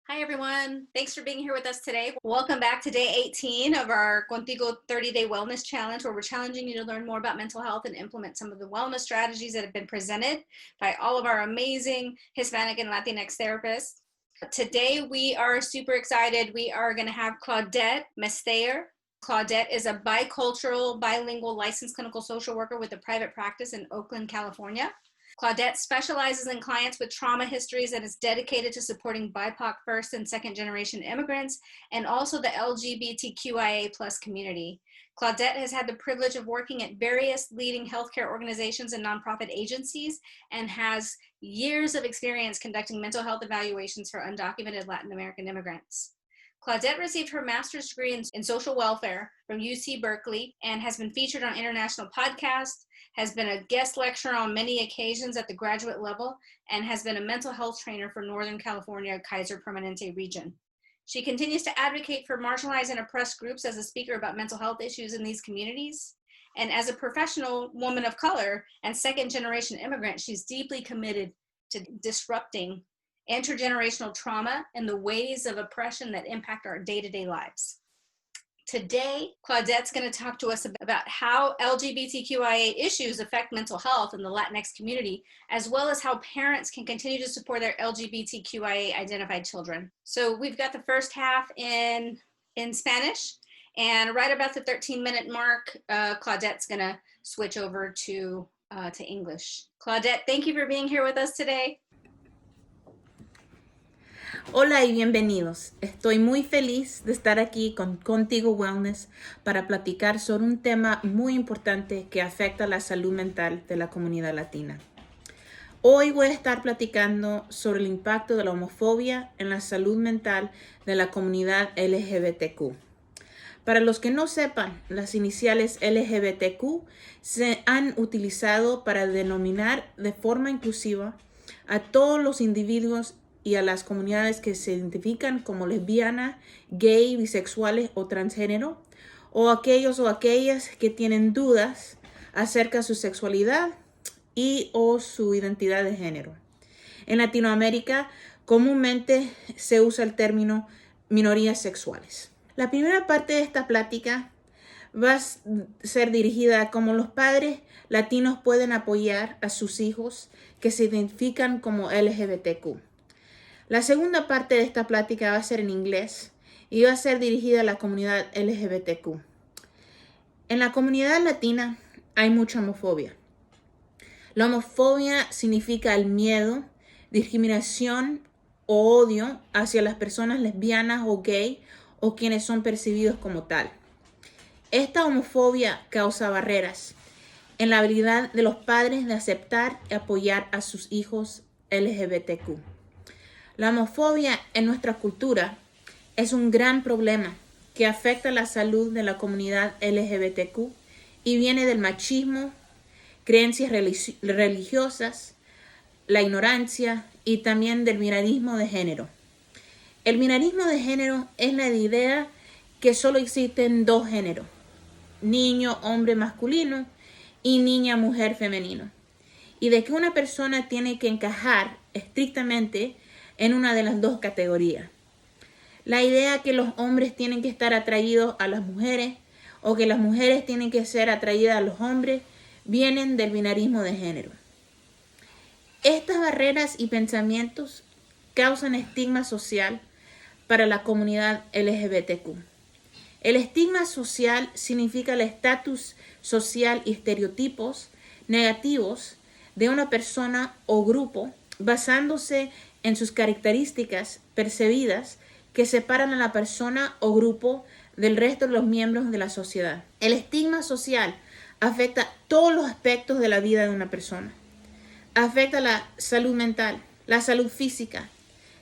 Hi, everyone. Thanks for being here with us today. Welcome back to day 18 of our Contigo 30-Day Wellness Challenge, where we're challenging you to learn more about mental health and implement some of the wellness strategies that have been presented by all of our amazing Hispanic and Latinx therapists. Today, we are super excited. We are going to have Claudette Mestayer. Claudette is a bicultural, bilingual licensed clinical social worker with a private practice in Oakland, California. Claudette specializes in clients with trauma histories and is dedicated to supporting BIPOC first and second generation immigrants and also the LGBTQIA plus community. Claudette has had the privilege of working at various leading healthcare organizations and nonprofit agencies and has years of experience conducting mental health evaluations for undocumented Latin American immigrants. Claudette received her master's degree in social welfare from UC Berkeley and has been featured on international podcasts, has been a guest lecturer on many occasions at the graduate level, and has been a mental health trainer for Northern California Kaiser Permanente region. She continues to advocate for marginalized and oppressed groups as a speaker about mental health issues in these communities. And as a professional woman of color and second-generation immigrant, she's deeply committed to disrupting intergenerational trauma and the ways of oppression that impact our day-to-day lives. Today, Claudette's going to talk to us about how LGBTQIA issues affect mental health in the Latinx community, as well as how parents can continue to support their LGBTQIA identified children. So we've got the first half in Spanish, and right about the 13-minute mark, Claudette's going to switch over to English. Claudette, thank you for being here with us today. Hola y bienvenidos. Estoy muy feliz de estar aquí con Contigo Wellness para platicar sobre un tema muy importante que afecta la salud mental de la comunidad latina. Hoy voy a estar platicando sobre el impacto de la homofobia en la salud mental de la comunidad LGBTQ. Para los que no sepan, las iniciales LGBTQ se han utilizado para denominar de forma inclusiva a todos los individuos y a las comunidades que se identifican como lesbianas, gay, bisexuales o transgénero, o aquellos o aquellas que tienen dudas acerca de su sexualidad y o su identidad de género. En Latinoamérica, comúnmente se usa el término minorías sexuales. La primera parte de esta plática va a ser dirigida a cómo los padres latinos pueden apoyar a sus hijos que se identifican como LGBTQ. La segunda parte de esta plática va a ser en inglés y va a ser dirigida a la comunidad LGBTQ. En la comunidad latina hay mucha homofobia. La homofobia significa el miedo, discriminación o odio hacia las personas lesbianas o gay o quienes son percibidos como tal. Esta homofobia causa barreras en la habilidad de los padres de aceptar y apoyar a sus hijos LGBTQ. La homofobia en nuestra cultura es un gran problema que afecta la salud de la comunidad LGBTQ y viene del machismo, creencias religiosas, la ignorancia y también del binarismo de género. El binarismo de género es la idea que solo existen dos géneros, niño, hombre masculino y niña, mujer femenino, y de que una persona tiene que encajar estrictamente en una de las dos categorías. La idea que los hombres tienen que estar atraídos a las mujeres o que las mujeres tienen que ser atraídas a los hombres vienen del binarismo de género. Estas barreras y pensamientos causan estigma social para la comunidad LGBTQ. El estigma social significa el estatus social y estereotipos negativos de una persona o grupo basándose en sus características percibidas que separan a la persona o grupo del resto de los miembros de la sociedad. El estigma social afecta todos los aspectos de la vida de una persona. Afecta la salud mental, la salud física,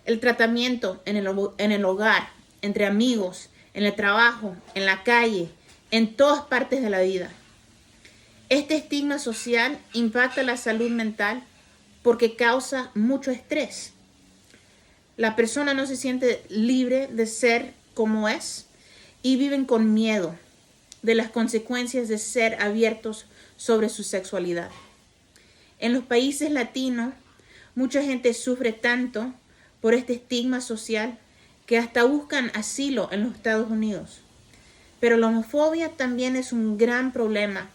el tratamiento en el hogar, entre amigos, en el trabajo, en la calle, en todas partes de la vida. Este estigma social impacta la salud mental porque causa mucho estrés. La persona no se siente libre de ser como es y viven con miedo de las consecuencias de ser abiertos sobre su sexualidad. En los países latinos, mucha gente sufre tanto por este estigma social que hasta buscan asilo en los Estados Unidos. Pero la homofobia también es un gran problema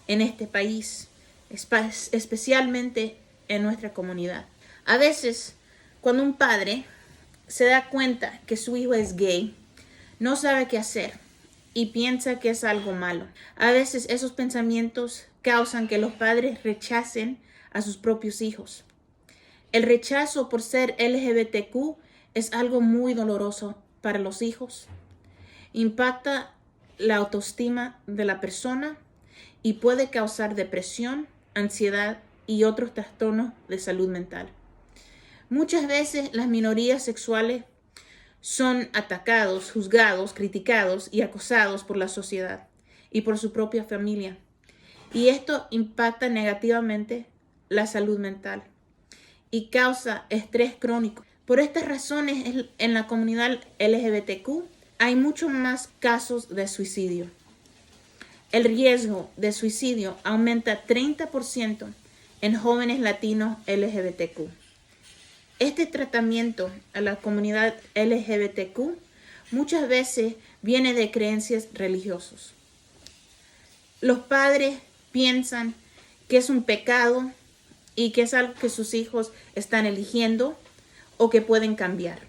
en este país, especialmente en nuestra comunidad. A veces, cuando un padre se da cuenta que su hijo es gay, no sabe qué hacer y piensa que es algo malo. A veces esos pensamientos causan que los padres rechacen a sus propios hijos. El rechazo por ser LGBTQ es algo muy doloroso para los hijos. Impacta la autoestima de la persona y puede causar depresión, ansiedad y otros trastornos de salud mental. Muchas veces las minorías sexuales son atacados, juzgados, criticados y acosados por la sociedad y por su propia familia. Y esto impacta negativamente la salud mental y causa estrés crónico. Por estas razones, en la comunidad LGBTQ hay muchos más casos de suicidio. El riesgo de suicidio aumenta 30% en jóvenes latinos LGBTQ. Este tratamiento a la comunidad LGBTQ muchas veces viene de creencias religiosas. Los padres piensan que es un pecado y que es algo que sus hijos están eligiendo o que pueden cambiar.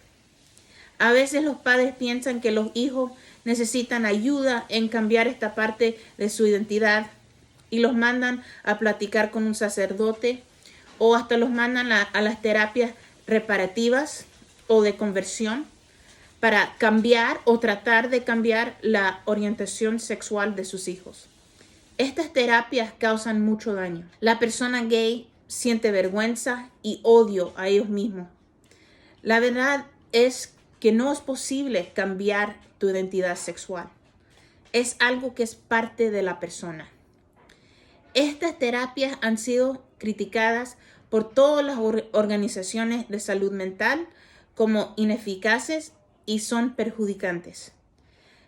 A veces los padres piensan que los hijos necesitan ayuda en cambiar esta parte de su identidad y los mandan a platicar con un sacerdote o hasta los mandan a las terapias reparativas o de conversión para cambiar o tratar de cambiar la orientación sexual de sus hijos. Estas terapias causan mucho daño. La persona gay siente vergüenza y odio a ellos mismos. La verdad es que no es posible cambiar tu identidad sexual. Es algo que es parte de la persona. Estas terapias han sido criticadas por todas las organizaciones de salud mental como ineficaces y son perjudicantes.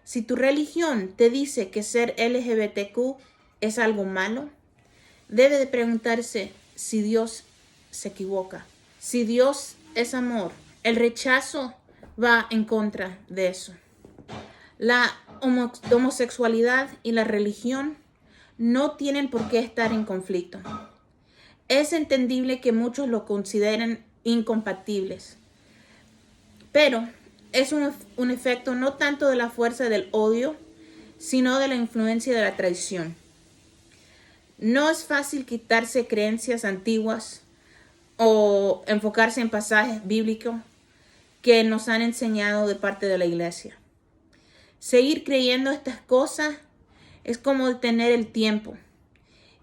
Si tu religión te dice que ser LGBTQ es algo malo, debe de preguntarse si Dios se equivoca. Si Dios es amor, el rechazo va en contra de eso. La homosexualidad y la religión no tienen por qué estar en conflicto. Es entendible que muchos lo consideren incompatibles, pero es un efecto no tanto de la fuerza del odio, sino de la influencia de la tradición. No es fácil quitarse creencias antiguas o enfocarse en pasajes bíblicos que nos han enseñado de parte de la iglesia. Seguir creyendo estas cosas es como detener el tiempo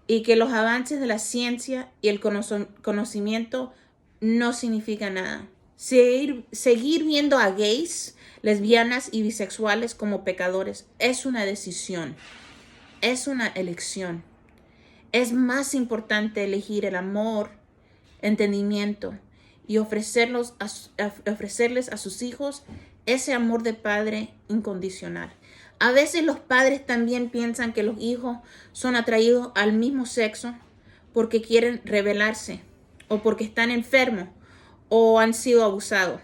y que los avances de la ciencia y el conocimiento no significan nada. Seguir viendo a gays, lesbianas y bisexuales como pecadores es una decisión, es una elección. Es más importante elegir el amor, entendimiento y ofrecerles a sus hijos ese amor de padre incondicional. A veces los padres también piensan que los hijos son atraídos al mismo sexo porque quieren rebelarse o porque están enfermos o han sido abusados.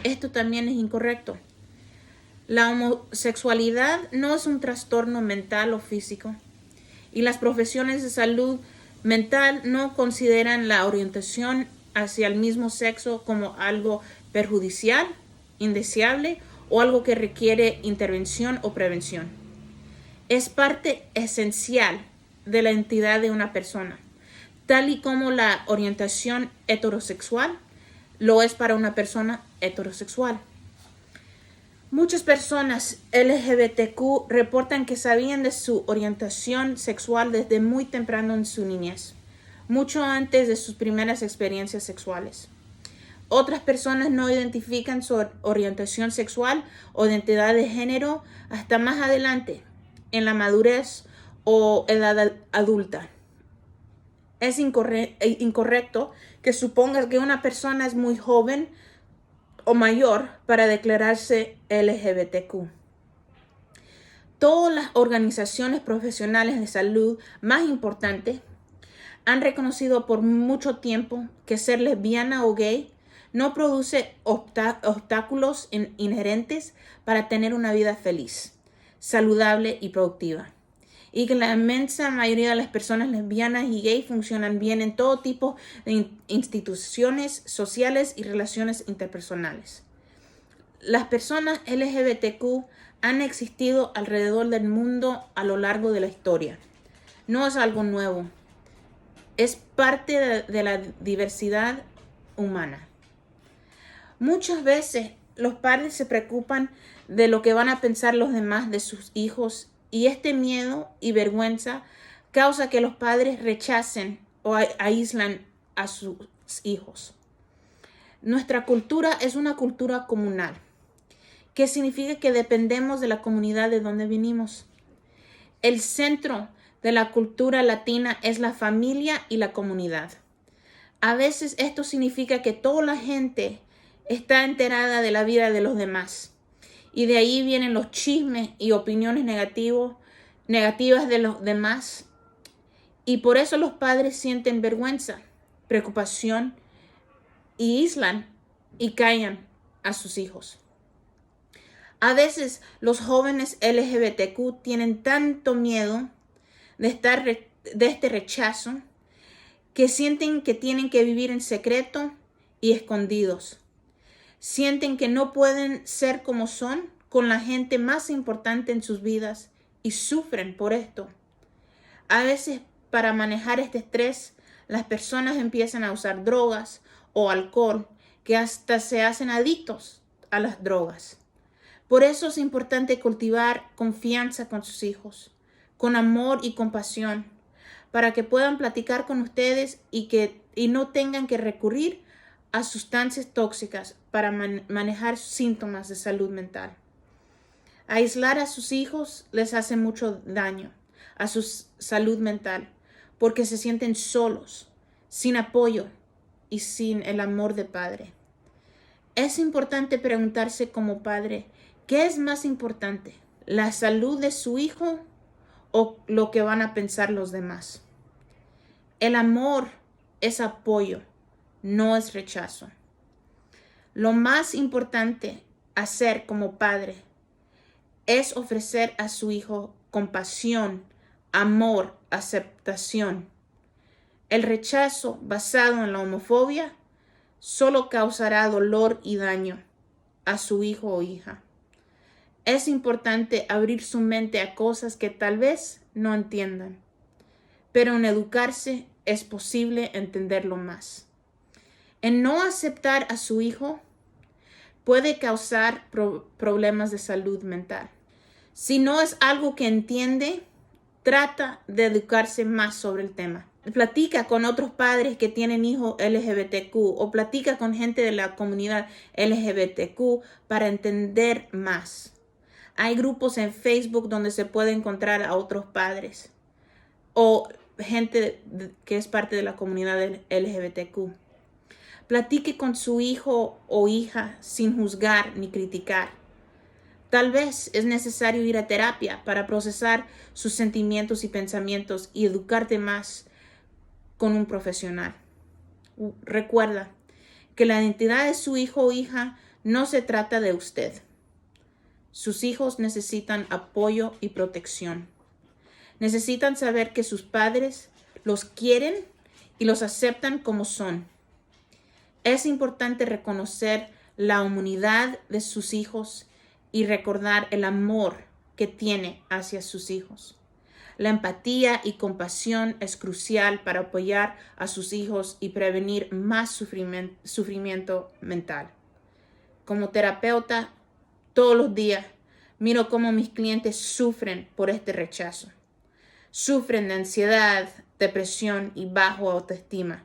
Esto también es incorrecto. La homosexualidad no es un trastorno mental o físico y las profesiones de salud mental no consideran la orientación hacia el mismo sexo como algo perjudicial, indeseable o algo que requiere intervención o prevención. Es parte esencial de la identidad de una persona, tal y como la orientación heterosexual lo es para una persona heterosexual. Muchas personas LGBTQ reportan que sabían de su orientación sexual desde muy temprano en su niñez, mucho antes de sus primeras experiencias sexuales. Otras personas no identifican su orientación sexual o identidad de género hasta más adelante, en la madurez o edad adulta. Es incorrecto que supongas que una persona es muy joven o mayor para declararse LGBTQ. Todas las organizaciones profesionales de salud más importantes han reconocido por mucho tiempo que ser lesbiana o gay no produce obstáculos inherentes para tener una vida feliz, saludable y productiva. Y que la inmensa mayoría de las personas lesbianas y gay funcionan bien en todo tipo de instituciones sociales y relaciones interpersonales. Las personas LGBTQ han existido alrededor del mundo a lo largo de la historia. No es algo nuevo. Es parte de la diversidad humana. Muchas veces los padres se preocupan de lo que van a pensar los demás de sus hijos y este miedo y vergüenza causa que los padres rechacen o aíslan a sus hijos. Nuestra cultura es una cultura comunal, que significa que dependemos de la comunidad de donde vinimos. El centro de la cultura latina es la familia y la comunidad. A veces esto significa que toda la gente está enterada de la vida de los demás. Y de ahí vienen los chismes y opiniones negativas de los demás. Y por eso los padres sienten vergüenza, preocupación y aíslan y callan a sus hijos. A veces los jóvenes LGBTQ tienen tanto miedo de este rechazo que sienten que tienen que vivir en secreto y escondidos. Sienten que no pueden ser como son con la gente más importante en sus vidas y sufren por esto. A veces, para manejar este estrés, las personas empiezan a usar drogas o alcohol que hasta se hacen adictos a las drogas. Por eso es importante cultivar confianza con sus hijos, con amor y compasión, para que puedan platicar con ustedes y no tengan que recurrir a sustancias tóxicas para manejar síntomas de salud mental. Aislar a sus hijos les hace mucho daño a su salud mental porque se sienten solos, sin apoyo y sin el amor de padre. Es importante preguntarse como padre, ¿qué es más importante? ¿La salud de su hijo o lo que van a pensar los demás? El amor es apoyo, no es rechazo. Lo más importante hacer como padre es ofrecer a su hijo compasión, amor, aceptación. El rechazo basado en la homofobia solo causará dolor y daño a su hijo o hija. Es importante abrir su mente a cosas que tal vez no entiendan, pero en educarse es posible entenderlo más. En no aceptar a su hijo puede causar problemas de salud mental. Si no es algo que entiende, trata de educarse más sobre el tema. Platica con otros padres que tienen hijos LGBTQ o platica con gente de la comunidad LGBTQ para entender más. Hay grupos en Facebook donde se puede encontrar a otros padres o gente que es parte de la comunidad LGBTQ. Platique con su hijo o hija sin juzgar ni criticar. Tal vez es necesario ir a terapia para procesar sus sentimientos y pensamientos y educarte más con un profesional. Recuerda que la identidad de su hijo o hija no se trata de usted. Sus hijos necesitan apoyo y protección. Necesitan saber que sus padres los quieren y los aceptan como son. Es importante reconocer la humanidad de sus hijos y recordar el amor que tiene hacia sus hijos. La empatía y compasión es crucial para apoyar a sus hijos y prevenir más sufrimiento mental. Como terapeuta, todos los días miro cómo mis clientes sufren por este rechazo. Sufren de ansiedad, depresión y baja autoestima.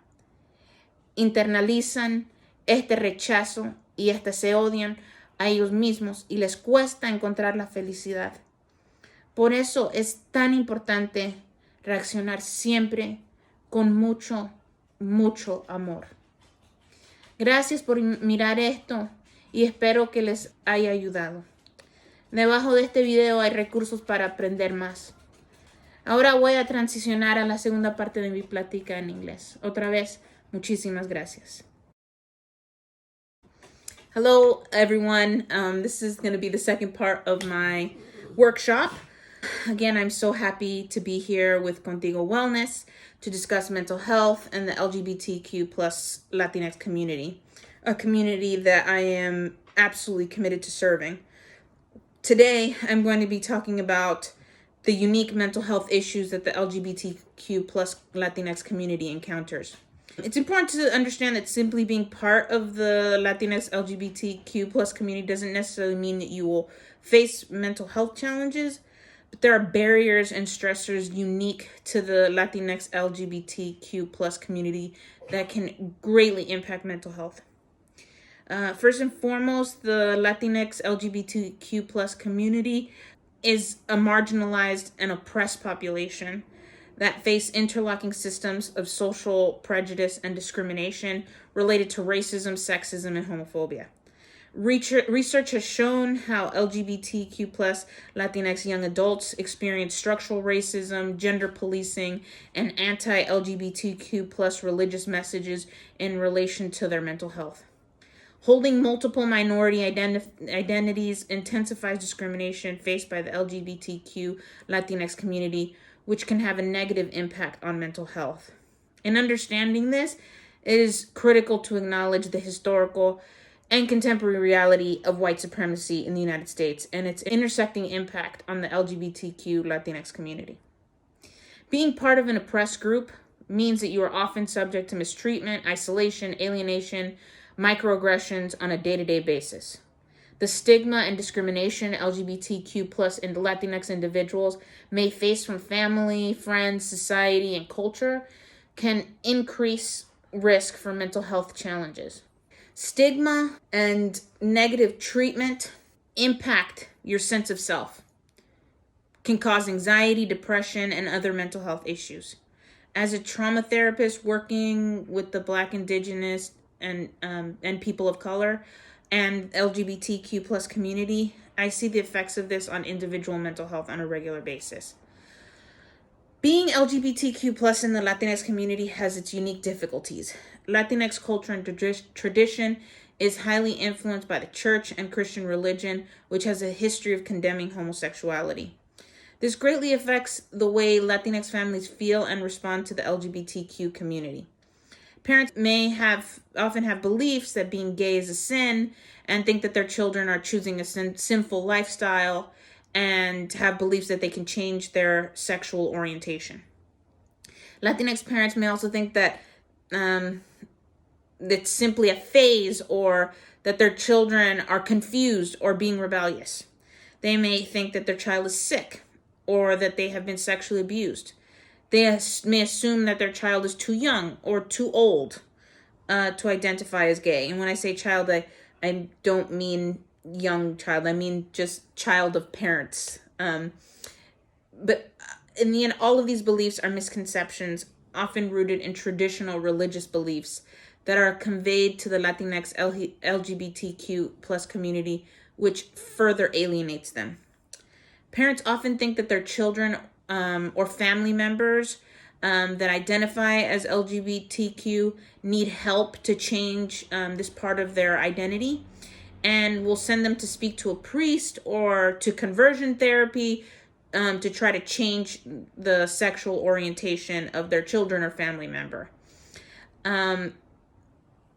Internalizan este rechazo y hasta se odian a ellos mismos y les cuesta encontrar la felicidad. Por eso es tan importante reaccionar siempre con mucho, mucho amor. Gracias por mirar esto y espero que les haya ayudado. Debajo de este video hay recursos para aprender más. Ahora voy a transicionar a la segunda parte de mi plática en inglés. Otra vez, muchísimas gracias. Hello, everyone. This is going to be the second part of my workshop. Again, I'm so happy to be here with Contigo Wellness to discuss mental health and the LGBTQ plus Latinx community, a community that I am absolutely committed to serving. Today, I'm going to be talking about the unique mental health issues that the LGBTQ plus Latinx community encounters. It's important to understand that simply being part of the Latinx LGBTQ plus community doesn't necessarily mean that you will face mental health challenges, but there are barriers and stressors unique to the Latinx LGBTQ plus community that can greatly impact mental health. First and foremost, the Latinx LGBTQ plus community is a marginalized and oppressed population that face interlocking systems of social prejudice and discrimination related to racism, sexism, and homophobia. Research has shown how LGBTQ plus Latinx young adults experience structural racism, gender policing, and anti-LGBTQ plus religious messages in relation to their mental health. Holding multiple minority identities intensifies discrimination faced by the LGBTQ Latinx community, which can have a negative impact on mental health. In understanding this, it is critical to acknowledge the historical and contemporary reality of white supremacy in the United States and its intersecting impact on the LGBTQ Latinx community. Being part of an oppressed group means that you are often subject to mistreatment, isolation, alienation, microaggressions on a day-to-day basis. The stigma and discrimination LGBTQ plus and Latinx individuals may face from family, friends, society, and culture can increase risk for mental health challenges. Stigma and negative treatment impact your sense of self, can cause anxiety, depression, and other mental health issues. As a trauma therapist working with the Black, Indigenous, and people of color, and LGBTQ plus community, I see the effects of this on individual mental health on a regular basis. Being LGBTQ plus in the Latinx community has its unique difficulties. Latinx culture and tradition is highly influenced by the church and Christian religion, which has a history of condemning homosexuality. This greatly affects the way Latinx families feel and respond to the LGBTQ community. Parents may often have beliefs that being gay is a sin and think that their children are choosing a sinful lifestyle and have beliefs that they can change their sexual orientation. Latinx parents may also think that it's simply a phase or that their children are confused or being rebellious. They may think that their child is sick or that they have been sexually abused. They may assume that their child is too young or too old to identify as gay. And when I say child, I don't mean young child. I mean just child of parents. But in the end, all of these beliefs are misconceptions, often rooted in traditional religious beliefs that are conveyed to the Latinx LGBTQ plus community, which further alienates them. Parents often think that their children or family members that identify as LGBTQ need help to change this part of their identity, and will send them to speak to a priest or to conversion therapy to try to change the sexual orientation of their children or family member.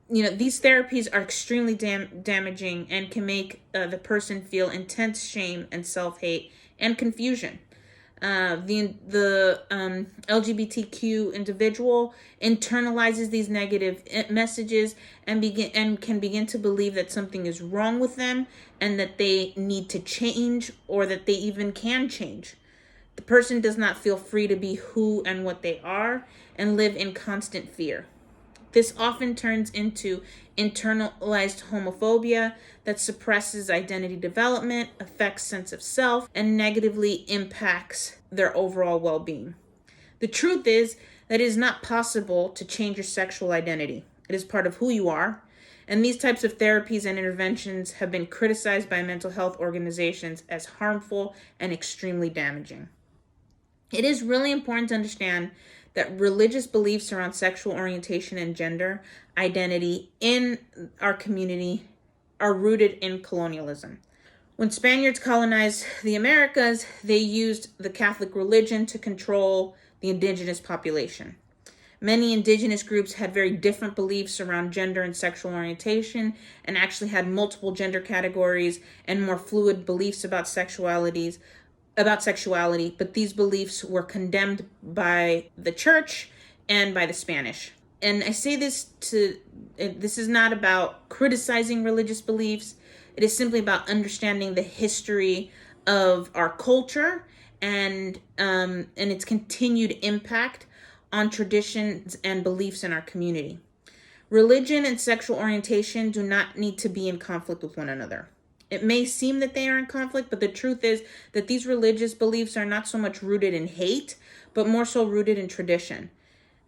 These therapies are extremely damaging and can make the person feel intense shame and self-hate and confusion. The LGBTQ individual internalizes these negative messages and can begin to believe that something is wrong with them and that they need to change or that they even can change. The person does not feel free to be who and what they are and live in constant fear. This often turns into internalized homophobia that suppresses identity development, affects sense of self, and negatively impacts their overall well-being. The truth is that it is not possible to change your sexual identity. It is part of who you are, and these types of therapies and interventions have been criticized by mental health organizations as harmful and extremely damaging. It is really important to understand that religious beliefs around sexual orientation and gender identity in our community are rooted in colonialism. When Spaniards colonized the Americas, they used the Catholic religion to control the indigenous population. Many indigenous groups had very different beliefs around gender and sexual orientation, and actually had multiple gender categories and more fluid beliefs about sexuality, but these beliefs were condemned by the church and by the Spanish. And I say this is not about criticizing religious beliefs. It is simply about understanding the history of our culture and its continued impact on traditions and beliefs in our community. Religion and sexual orientation do not need to be in conflict with one another. It may seem that they are in conflict, but the truth is that these religious beliefs are not so much rooted in hate, but more so rooted in tradition.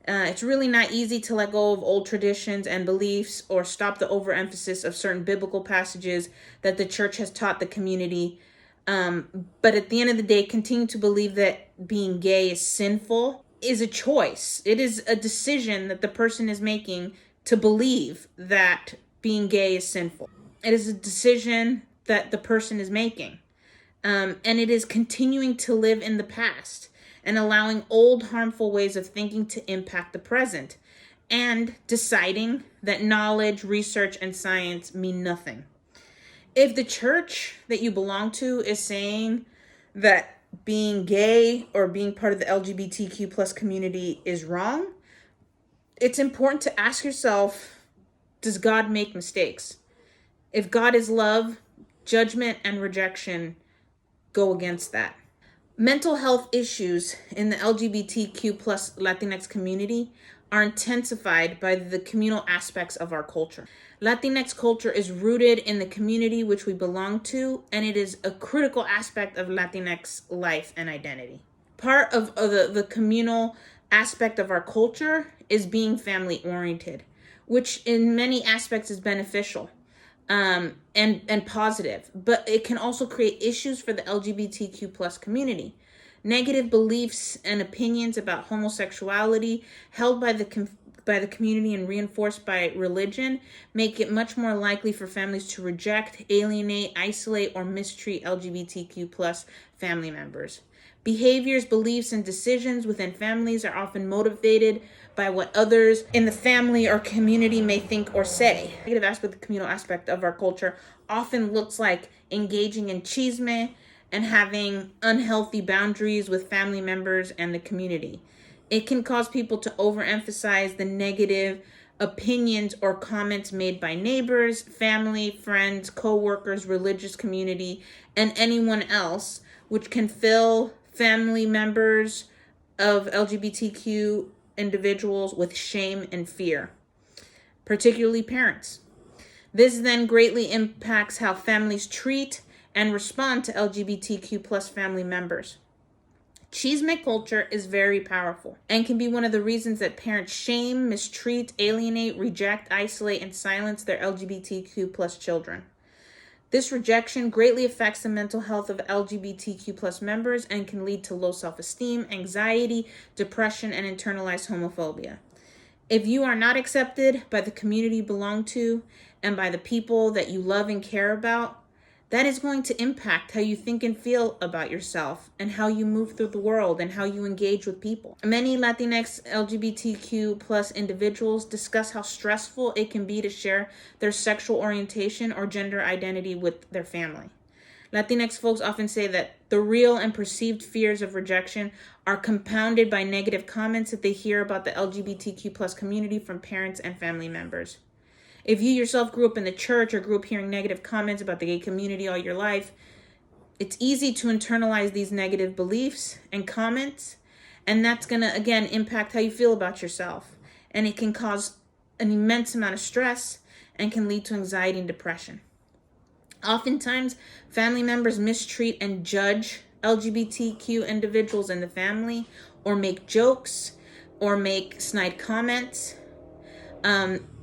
It's really not easy to let go of old traditions and beliefs or stop the overemphasis of certain biblical passages that the church has taught the community. But at the end of the day, continue to believe that being gay is sinful is a choice. It is a decision that the person is making to believe that being gay is sinful. It is a decision that the person is making. And it is continuing to live in the past and allowing old harmful ways of thinking to impact the present, and deciding that knowledge, research, and science mean nothing. If the church that you belong to is saying that being gay or being part of the LGBTQ plus community is wrong, it's important to ask yourself, does God make mistakes? If God is love, judgment and rejection go against that. Mental health issues in the LGBTQ plus Latinx community are intensified by the communal aspects of our culture. Latinx culture is rooted in the community which we belong to, and it is a critical aspect of Latinx life and identity. Part of the communal aspect of our culture is being family oriented, which in many aspects is beneficial and positive, but it can also create issues for the LGBTQ plus community. Negative beliefs and opinions about homosexuality held by the community and reinforced by religion make it much more likely for families to reject, alienate, isolate, or mistreat LGBTQ plus family members. Behaviors, beliefs, and decisions within families are often motivated by what others in the family or community may think or say. The negative aspect, the communal aspect of our culture often looks like engaging in chisme and having unhealthy boundaries with family members and the community. It can cause people to overemphasize the negative opinions or comments made by neighbors, family, friends, co-workers, religious community, and anyone else, which can fill family members of LGBTQ individuals with shame and fear, particularly parents. This then greatly impacts how families treat and respond to LGBTQ plus family members. Chisme culture is very powerful and can be one of the reasons that parents shame, mistreat, alienate, reject, isolate, and silence their LGBTQ plus children. This rejection greatly affects the mental health of LGBTQ plus members and can lead to low self-esteem, anxiety, depression, and internalized homophobia. If you are not accepted by the community you belong to and by the people that you love and care about, that is going to impact how you think and feel about yourself and how you move through the world and how you engage with people. Many Latinx LGBTQ plus individuals discuss how stressful it can be to share their sexual orientation or gender identity with their family. Latinx folks often say that the real and perceived fears of rejection are compounded by negative comments that they hear about the LGBTQ plus community from parents and family members. If you yourself grew up in the church or grew up hearing negative comments about the gay community all your life, it's easy to internalize these negative beliefs and comments, and that's going to, again, impact how you feel about yourself. And it can cause an immense amount of stress and can lead to anxiety and depression. Oftentimes, family members mistreat and judge LGBTQ individuals in the family, or make jokes, or make snide comments.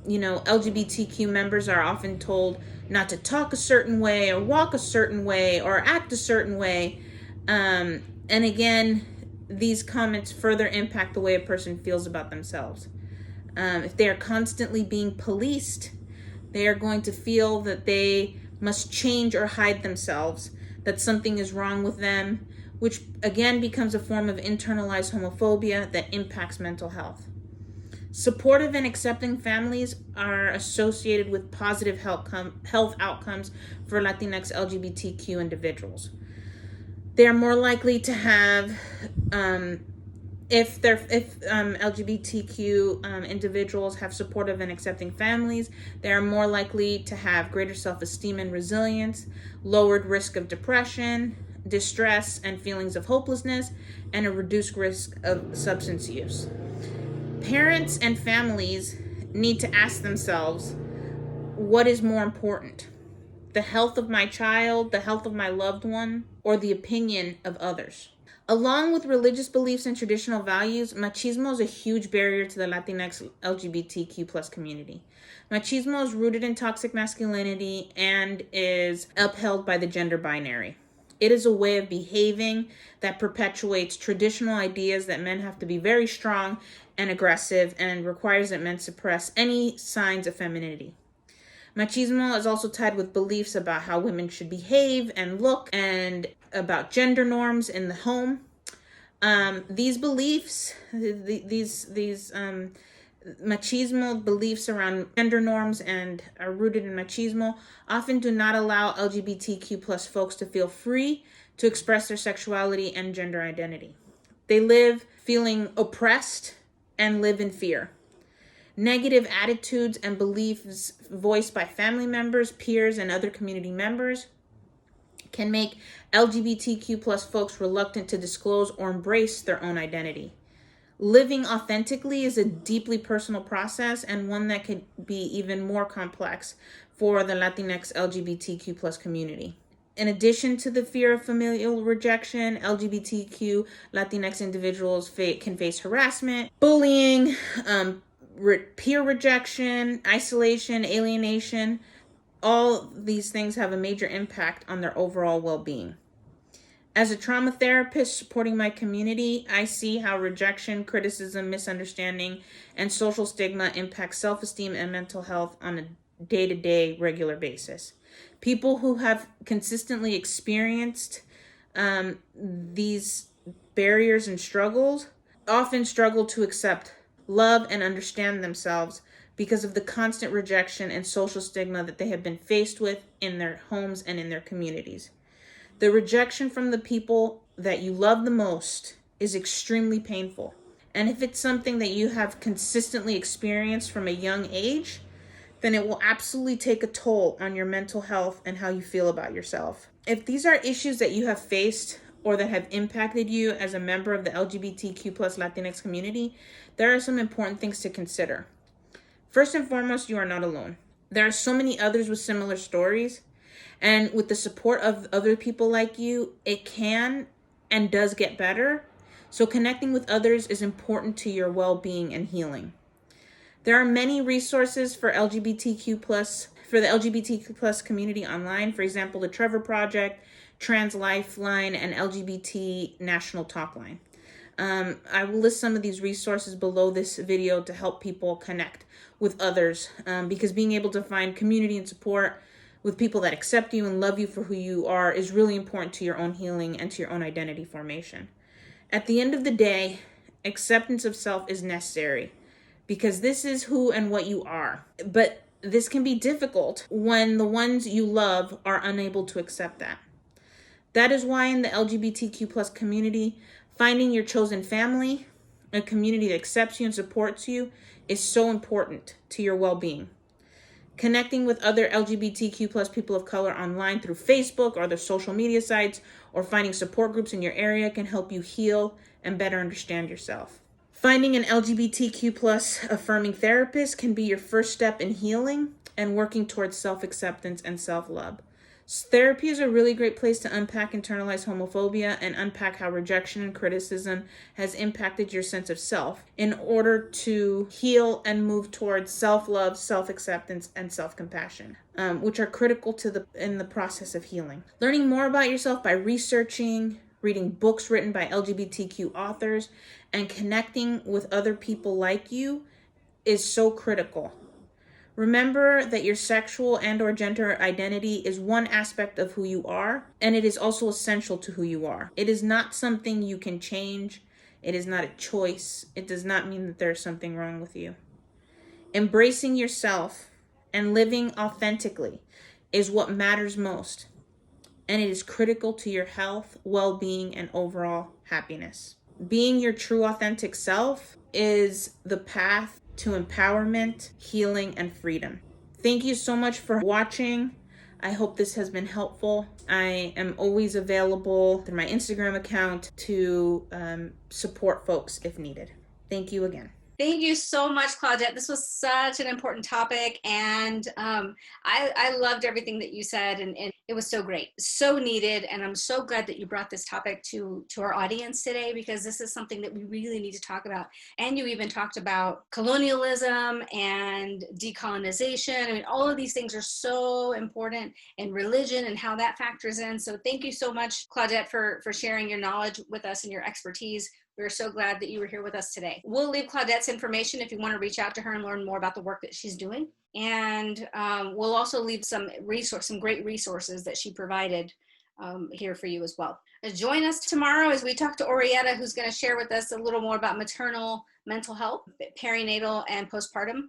LGBTQ members are often told not to talk a certain way, or walk a certain way, or act a certain way. And again, these comments further impact the way a person feels about themselves. If they are constantly being policed They are going to feel that they must change or hide themselves, that something is wrong with them, which again becomes a form of internalized homophobia that impacts mental health. Supportive and accepting families are associated with positive health outcomes for Latinx LGBTQ individuals. They are more likely to have, if LGBTQ individuals have supportive and accepting families, they are more likely to have greater self-esteem and resilience, lowered risk of depression, distress, and feelings of hopelessness, and a reduced risk of substance use. Parents and families need to ask themselves, what is more important? The health of my child, the health of my loved one, or the opinion of others? Along with religious beliefs and traditional values, machismo is a huge barrier to the Latinx LGBTQ plus community. Machismo is rooted in toxic masculinity and is upheld by the gender binary. It is a way of behaving that perpetuates traditional ideas that men have to be very strong and aggressive and requires that men suppress any signs of femininity. Machismo is also tied with beliefs about how women should behave and look and about gender norms in the home. These beliefs, machismo beliefs around gender norms and are rooted in machismo often do not allow LGBTQ plus folks to feel free to express their sexuality and gender identity. They live feeling oppressed and live in fear. Negative attitudes and beliefs voiced by family members, peers, and other community members can make LGBTQ plus folks reluctant to disclose or embrace their own identity. Living authentically is a deeply personal process and one that could be even more complex for the Latinx LGBTQ plus community. In addition to the fear of familial rejection, LGBTQ Latinx individuals can face harassment, bullying, peer rejection, isolation, alienation. All these things have a major impact on their overall well-being. As a trauma therapist supporting my community, I see how rejection, criticism, misunderstanding, and social stigma impact self-esteem and mental health on a day-to-day, regular basis. People who have consistently experienced these barriers and struggles often struggle to accept, love, and understand themselves because of the constant rejection and social stigma that they have been faced with in their homes and in their communities. The rejection from the people that you love the most is extremely painful. And if it's something that you have consistently experienced from a young age, then it will absolutely take a toll on your mental health and how you feel about yourself. If these are issues that you have faced or that have impacted you as a member of the LGBTQ plus Latinx community, there are some important things to consider. First and foremost, you are not alone. There are so many others with similar stories. And with the support of other people like you, it can and does get better. So connecting with others is important to your well-being and healing. There are many resources for the LGBTQ plus community online. For example, the Trevor Project, Trans Lifeline, and LGBT National Talkline. I will list some of these resources below this video to help people connect with others, because being able to find community and support with people that accept you and love you for who you are is really important to your own healing and to your own identity formation. At the end of the day, acceptance of self is necessary because this is who and what you are. But this can be difficult when the ones you love are unable to accept that. That is why in the LGBTQ plus community, finding your chosen family, a community that accepts you and supports you, is so important to your well-being. Connecting with other LGBTQ plus people of color online through Facebook or other social media sites, or finding support groups in your area can help you heal and better understand yourself. Finding an LGBTQ plus affirming therapist can be your first step in healing and working towards self-acceptance and self-love. Therapy is a really great place to unpack internalized homophobia and unpack how rejection and criticism has impacted your sense of self in order to heal and move towards self-love, self-acceptance, and self-compassion, which are critical in the process of healing. Learning more about yourself by researching, reading books written by LGBTQ authors, and connecting with other people like you is so critical. Remember that your sexual and/or gender identity is one aspect of who you are, and it is also essential to who you are. It is not something you can change. It is not a choice. It does not mean that there's something wrong with you. Embracing yourself and living authentically is what matters most, and it is critical to your health, well-being, and overall happiness. Being your true authentic self is the path to empowerment, healing, and freedom. Thank you so much for watching. I hope this has been helpful. I am always available through my Instagram account to support folks if needed. Thank you again. Thank you so much, Claudette. This was such an important topic, and I loved everything that you said, and it was so great, so needed, and I'm so glad that you brought this topic to our audience today, because this is something that we really need to talk about. And you even talked about colonialism and decolonization. I mean, all of these things are so important, and religion and how that factors in. So thank you so much, Claudette, for sharing your knowledge with us and your expertise. We're so glad that you were here with us today. We'll leave Claudette's information if you want to reach out to her and learn more about the work that she's doing. And we'll also leave some great resources that she provided here for you as well. Join us tomorrow as we talk to Orietta, who's going to share with us a little more about maternal mental health, perinatal and postpartum